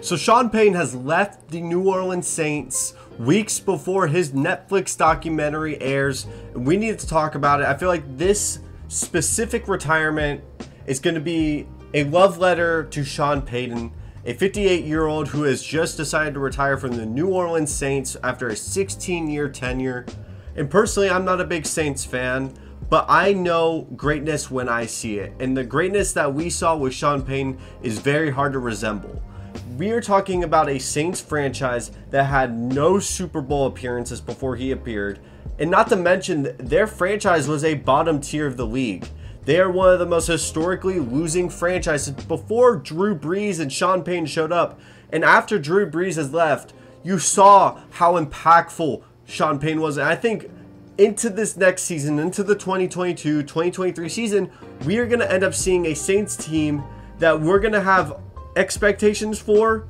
So Sean Payton has left the New Orleans Saints weeks before his Netflix documentary airs. We need to talk about it. I feel like this specific retirement is going to be a love letter to Sean Payton, a 58-year-old who has just decided to retire from the New Orleans Saints after a 16-year tenure. And personally, I'm not a big Saints fan, but I know greatness when I see it. And the greatness that we saw with Sean Payton is very hard to resemble. We are talking about a Saints franchise that had no Super Bowl appearances before he appeared. And not to mention, their franchise was a bottom tier of the league. They are one of the most historically losing franchises before Drew Brees and Sean Payton showed up. And after Drew Brees has left, you saw how impactful Sean Payton was. And I think into this next season, into the 2022-2023 season, we are going to end up seeing a Saints team that we're going to have expectations for,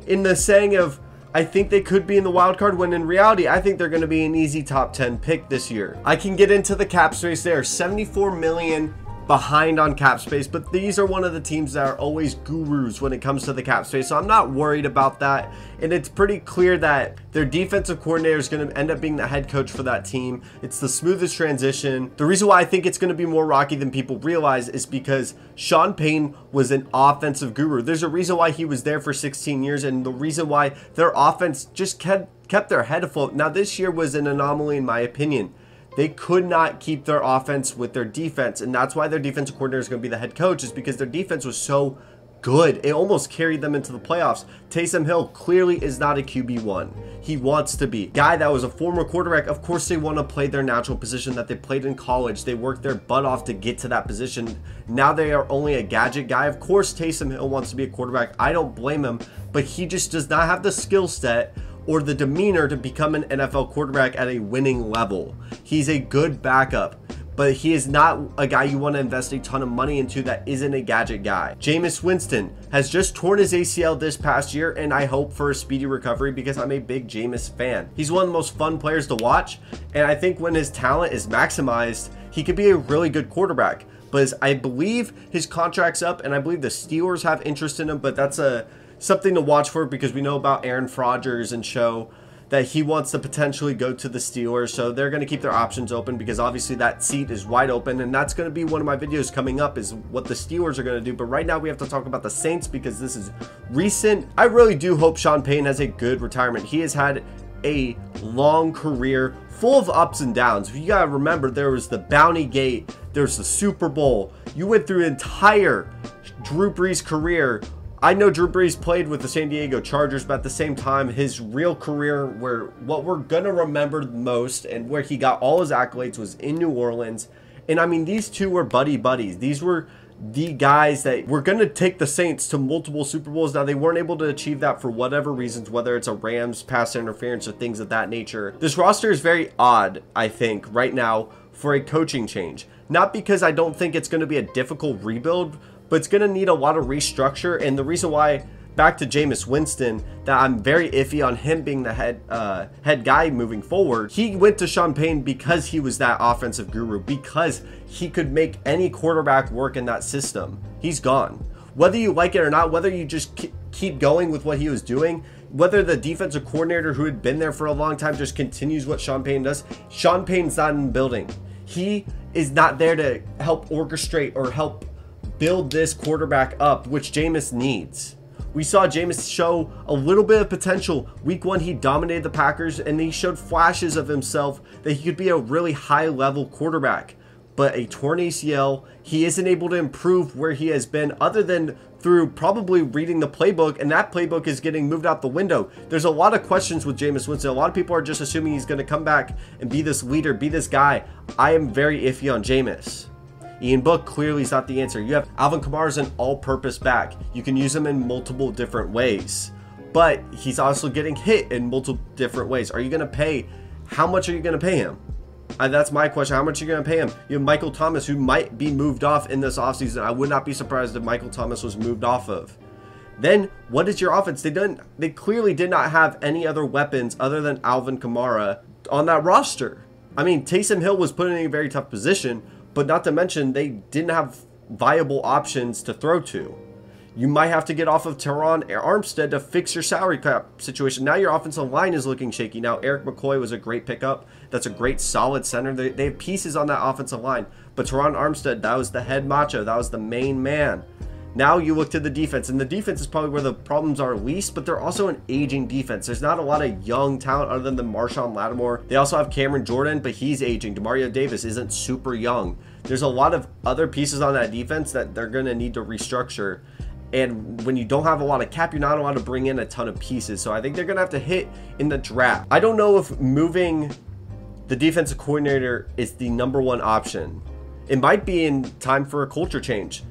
in the saying of, I think they could be in the wild card, when in reality, I think they're going to be an easy top 10 pick this year. I can get into the cap space. They are $74 million behind on cap space, but these are one of the teams that are always gurus when it comes to the cap space, so I'm not worried about that. And it's pretty clear that their defensive coordinator is going to end up being the head coach for that team. It's the smoothest transition. The reason why I think it's going to be more rocky than people realize is because Sean Payton was an offensive guru. There's a reason why he was there for 16 years, and the reason why their offense just kept their head afloat. Now, this year was an anomaly in my opinion. They could not keep their offense with their defense, and that's why their defensive coordinator is going to be the head coach, is because their defense was so good. It almost carried them into the playoffs. Taysom Hill clearly is not a QB1. He wants to be. Guy that was a former quarterback, of course they want to play their natural position that they played in college. They worked their butt off to get to that position. Now they are only a gadget guy. Of course Taysom Hill wants to be a quarterback. I don't blame him, but he just does not have the skill set or the demeanor to become an NFL quarterback at a winning level. He's a good backup, but he is not a guy you want to invest a ton of money into that isn't a gadget guy. Jameis Winston has just torn his ACL this past year, and I hope for a speedy recovery because I'm a big Jameis fan. He's one of the most fun players to watch, and I think when his talent is maximized, he could be a really good quarterback. But I believe his contract's up, and I believe the Steelers have interest in him, but that's something to watch for because we know about Aaron Rodgers and show that he wants to potentially go to the Steelers. So they're going to keep their options open because obviously that seat is wide open, and that's going to be one of my videos coming up, is what the Steelers are going to do. But right now we have to talk about the Saints because this is recent. I really do hope Sean Payton has a good retirement. He has had a long career full of ups and downs. You got to remember, there was the Bounty Gate, there's the Super Bowl. You went through an entire Drew Brees career. I know Drew Brees played with the San Diego Chargers, but at the same time, his real career, where what we're going to remember most and where he got all his accolades, was in New Orleans. And I mean, these two were buddies. These were the guys that were going to take the Saints to multiple Super Bowls. Now, they weren't able to achieve that for whatever reasons, whether it's a Rams pass interference or things of that nature. This roster is very odd, I think, right now for a coaching change. Not because I don't think it's going to be a difficult rebuild, but it's going to need a lot of restructure. And the reason why, back to Jameis Winston, that I'm very iffy on him being the head guy moving forward. He went to Sean Payton because he was that offensive guru, because he could make any quarterback work in that system. He's gone. Whether you like it or not, whether you just keep going with what he was doing, whether the defensive coordinator who had been there for a long time just continues what Sean Payton does, Sean Payton's not in the building. He is not there to help orchestrate or help build this quarterback up, which Jameis needs. We saw Jameis show a little bit of potential. Week 1, he dominated the Packers, and he showed flashes of himself that he could be a really high-level quarterback. But a torn ACL, he isn't able to improve where he has been other than through probably reading the playbook, and that playbook is getting moved out the window. There's a lot of questions with Jameis Winston. A lot of people are just assuming he's going to come back and be this leader, be this guy. I am very iffy on Jameis. Ian Book clearly is not the answer. You have Alvin Kamara as an all-purpose back. You can use him in multiple different ways, but he's also getting hit in multiple different ways. Are you going to pay? How much are you going to pay him? That's my question. How much are you going to pay him? You have Michael Thomas, who might be moved off in this offseason. I would not be surprised if Michael Thomas was moved off of. Then what is your offense? They clearly did not have any other weapons other than Alvin Kamara on that roster. I mean, Taysom Hill was put in a very tough position, but not to mention they didn't have viable options to throw to. You might have to get off of Teron Armstead to fix your salary cap situation. Now your offensive line is looking shaky. Now Eric McCoy was a great pickup. That's a great solid center. They have pieces on that offensive line. But Teron Armstead, that was the head macho. That was the main man. Now you look to the defense, and the defense is probably where the problems are least, but they're also an aging defense. There's not a lot of young talent other than the Marshawn Lattimore. They also have Cameron Jordan, but he's aging. Demario Davis isn't super young. There's a lot of other pieces on that defense that they're going to need to restructure. And when you don't have a lot of cap, you're not allowed to bring in a ton of pieces. So I think they're going to have to hit in the draft. I don't know if moving the defensive coordinator is the #1 option. It might be in time for a culture change.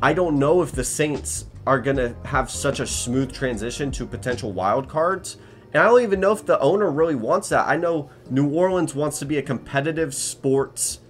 I don't know if the Saints are going to have such a smooth transition to potential wild cards. And I don't even know if the owner really wants that. I know New Orleans wants to be a competitive sports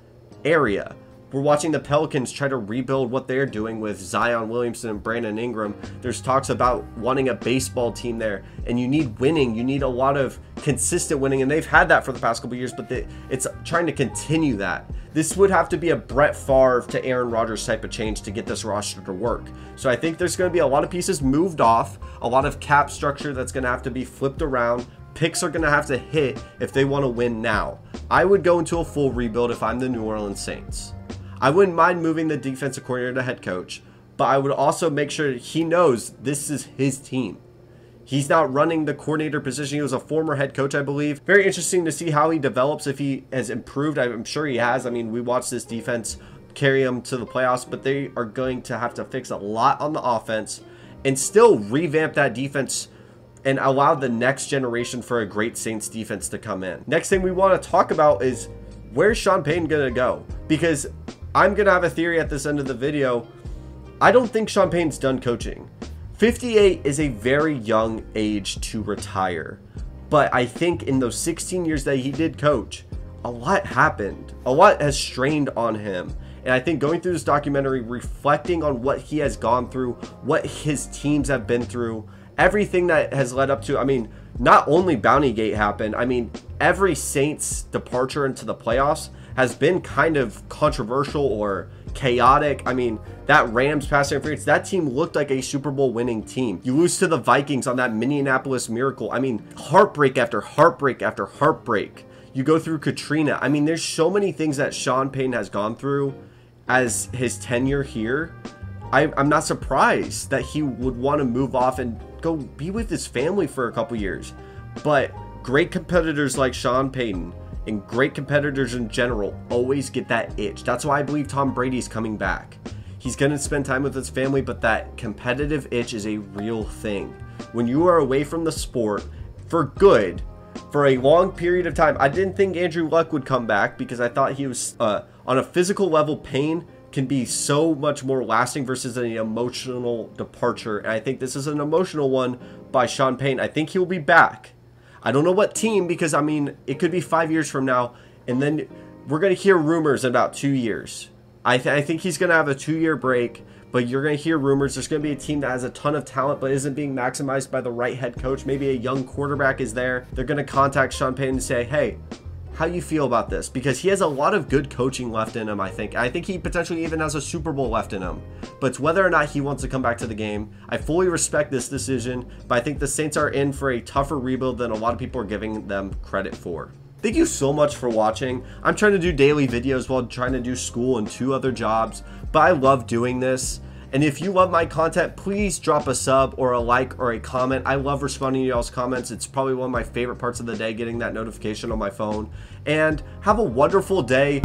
area. We're watching the Pelicans try to rebuild what they're doing with Zion Williamson and Brandon Ingram. There's talks about wanting a baseball team there, and you need winning. You need a lot of consistent winning, and they've had that for the past couple of years, but it's trying to continue that. This would have to be a Brett Favre to Aaron Rodgers type of change to get this roster to work. So I think there's going to be a lot of pieces moved off, a lot of cap structure that's going to have to be flipped around. Picks are going to have to hit if they want to win now. I would go into a full rebuild if I'm the New Orleans Saints. I wouldn't mind moving the defensive coordinator to head coach, but I would also make sure he knows this is his team. He's not running the coordinator position. He was a former head coach, I believe. Very interesting to see how he develops, if he has improved. I'm sure he has. I mean, we watched this defense carry him to the playoffs, but they are going to have to fix a lot on the offense and still revamp that defense and allow the next generation for a great Saints defense to come in. Next thing we want to talk about is, where's Sean Payton going to go? Because I'm going to have a theory at this end of the video. I don't think Sean Payton's done coaching. 58 is a very young age to retire. But I think in those 16 years that he did coach, a lot happened. A lot has strained on him. And I think going through this documentary, reflecting on what he has gone through, what his teams have been through, everything that has led up to, I mean, not only Bountygate happened, I mean, every Saints departure into the playoffs has been kind of controversial or chaotic. I mean, that Rams pass interference, that team looked like a Super Bowl winning team. You lose to the Vikings on that Minneapolis Miracle. I mean, heartbreak after heartbreak after heartbreak. You go through Katrina. I mean, there's so many things that Sean Payton has gone through as his tenure here. I'm not surprised that he would want to move off and go be with his family for a couple years. But great competitors like Sean Payton and great competitors in general always get that itch. That's why I believe Tom Brady's coming back. He's going to spend time with his family, but that competitive itch is a real thing. When you are away from the sport for good, for a long period of time, I didn't think Andrew Luck would come back because I thought he was, on a physical level, pain can be so much more lasting versus an emotional departure. And I think this is an emotional one by Sean Payton. I think he'll be back. I don't know what team, because I mean, it could be 5 years from now, and then we're going to hear rumors in about 2 years. I think he's going to have a 2-year break, but you're going to hear rumors. There's going to be a team that has a ton of talent but isn't being maximized by the right head coach. Maybe a young quarterback is there. They're going to contact Sean Payton and say, hey, how you feel about this? Because he has a lot of good coaching left in him, I think. I think he potentially even has a Super Bowl left in him. But it's whether or not he wants to come back to the game. I fully respect this decision, but I think the Saints are in for a tougher rebuild than a lot of people are giving them credit for. Thank you so much for watching. I'm trying to do daily videos while trying to do school and 2 other jobs, but I love doing this. And if you love my content, please drop a sub or a like or a comment. I love responding to y'all's comments. It's probably one of my favorite parts of the day, getting that notification on my phone. And have a wonderful day.